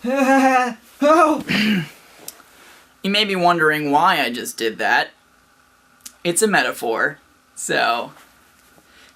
Oh. You may be wondering why I just did that. It's a metaphor, so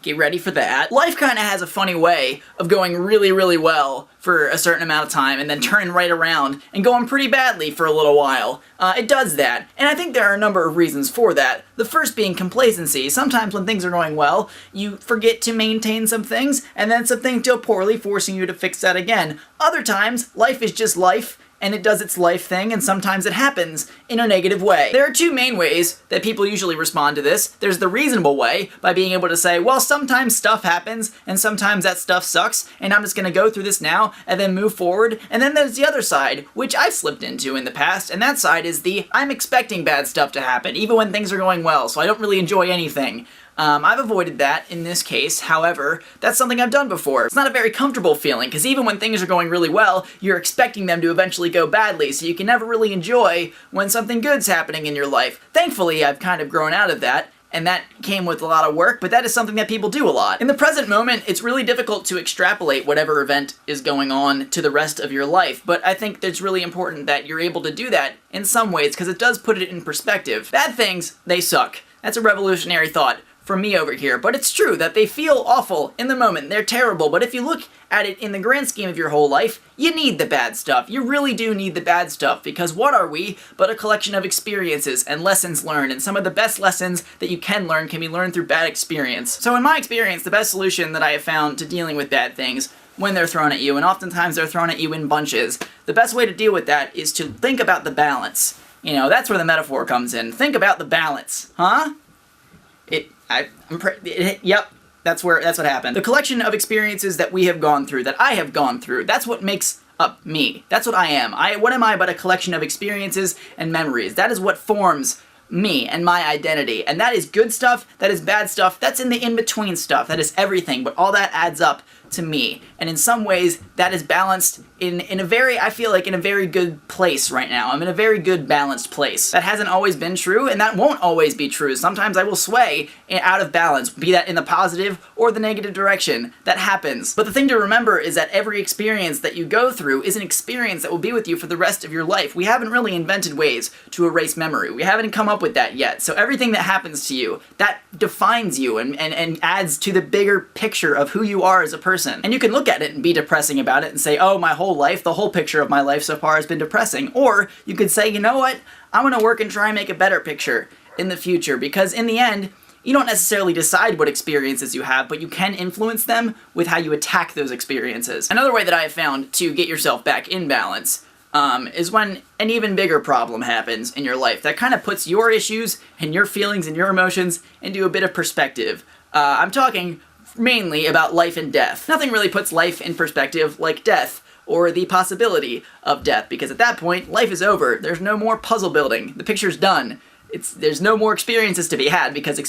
get ready for that. Life kind of has a funny way of going really, really well for a certain amount of time and then turning right around and going pretty badly for a little while. It does that, and I think there are a number of reasons for that. The first being complacency. Sometimes when things are going well, you forget to maintain some things, and then some things go poorly, forcing you to fix that again. Other times, life is just life, and it does its life thing, and sometimes it happens in a negative way. There are two main ways that people usually respond to this. There's the reasonable way, by being able to say, well, sometimes stuff happens, and sometimes that stuff sucks, and I'm just gonna go through this now, and then move forward. And then there's the other side, which I've slipped into in the past, and that side is the, I'm expecting bad stuff to happen, even when things are going well, so I don't really enjoy anything. I've avoided that in this case. However, that's something I've done before. It's not a very comfortable feeling, because even when things are going really well, you're expecting them to eventually go badly, so you can never really enjoy when something good's happening in your life. Thankfully, I've kind of grown out of that, and that came with a lot of work, but that is something that people do a lot. In the present moment, it's really difficult to extrapolate whatever event is going on to the rest of your life, but I think it's really important that you're able to do that in some ways, because it does put it in perspective. Bad things, they suck. That's a revolutionary thought from me over here, but it's true that they feel awful in the moment. They're terrible, but if you look at it in the grand scheme of your whole life, you need the bad stuff. You really do need the bad stuff, because what are we but a collection of experiences and lessons learned, and some of the best lessons that you can learn can be learned through bad experience. So in my experience, the best solution that I have found to dealing with bad things when they're thrown at you, and oftentimes they're thrown at you in bunches, the best way to deal with that is to think about the balance. You know, that's where the metaphor comes in. Think about the balance, huh? Yep, that's what happened. The collection of experiences that we have gone through, that I have gone through, that's what makes up me. That's what I am. What am I but a collection of experiences and memories? That is what forms me and my identity. And that is good stuff, that is bad stuff, that's in the in-between stuff, that is everything, but all that adds up to me. And in some ways, that is balanced in a very, I feel like, in a very good place right now. I'm in a very good, balanced place. That hasn't always been true, and that won't always be true. Sometimes I will sway out of balance, be that in the positive or the negative direction. That happens. But the thing to remember is that every experience that you go through is an experience that will be with you for the rest of your life. We haven't really invented ways to erase memory. We haven't come up with that yet. So everything that happens to you, that defines you and adds to the bigger picture of who you are as a person. And you can look at it and be depressing about it and say, oh, my whole life, the whole picture of my life so far has been depressing. Or you could say, you know what, I'm gonna work and try and make a better picture in the future, because in the end, you don't necessarily decide what experiences you have, but you can influence them with how you attack those experiences. Another way that I have found to get yourself back in balance is when an even bigger problem happens in your life that kind of puts your issues and your feelings and your emotions into a bit of perspective. I'm talking mainly about life and death. Nothing really puts life in perspective like death, or the possibility of death, because at that point, life is over. There's no more puzzle building. The picture's done. There's no more experiences to be had, because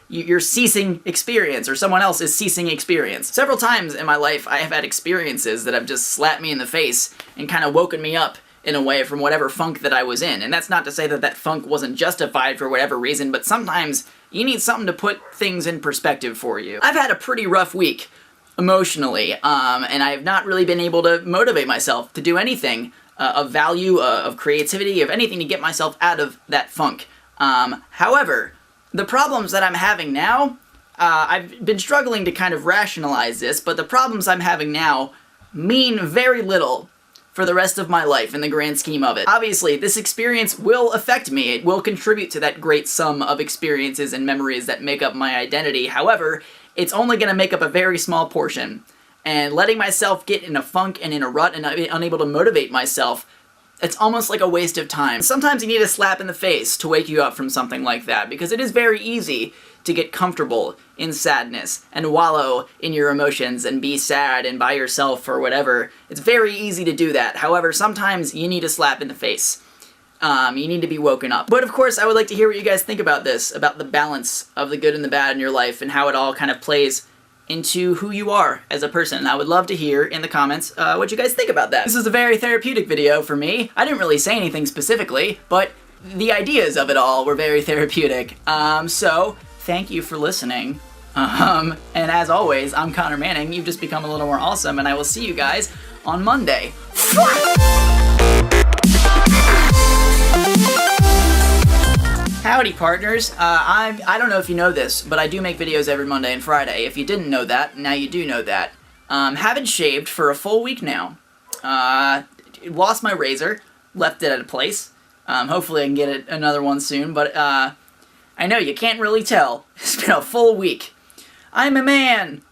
you're ceasing experience, or someone else is ceasing experience. Several times in my life, I have had experiences that have just slapped me in the face and kind of woken me up in a way from whatever funk that I was in. And that's not to say that that funk wasn't justified for whatever reason, but sometimes you need something to put things in perspective for you. I've had a pretty rough week emotionally, and I have not really been able to motivate myself to do anything of value, of creativity, of anything to get myself out of that funk. However, the problems that I'm having now, I've been struggling to kind of rationalize this, but the problems I'm having now mean very little for the rest of my life in the grand scheme of it. Obviously, this experience will affect me. It will contribute to that great sum of experiences and memories that make up my identity. However, it's only going to make up a very small portion. And letting myself get in a funk and in a rut and unable to motivate myself, it's almost like a waste of time. Sometimes you need a slap in the face to wake you up from something like that, because it is very easy to get comfortable in sadness and wallow in your emotions and be sad and by yourself or whatever. It's very easy to do that. However, sometimes you need a slap in the face. You need to be woken up. But of course, I would like to hear what you guys think about this, about the balance of the good and the bad in your life and how it all kind of plays into who you are as a person. And I would love to hear in the comments what you guys think about that. This is a very therapeutic video for me. I didn't really say anything specifically, but the ideas of it all were very therapeutic. So thank you for listening, And as always, I'm Connor Manning. You've just become a little more awesome, and I will see you guys on Monday. Howdy, partners. I don't know if you know this, but I do make videos every Monday and Friday. If you didn't know that, now you do know that. Haven't shaved for a full week now. Lost my razor, left it at a place. Hopefully I can get another one soon, but I know you can't really tell. It's been a full week. I'm a man.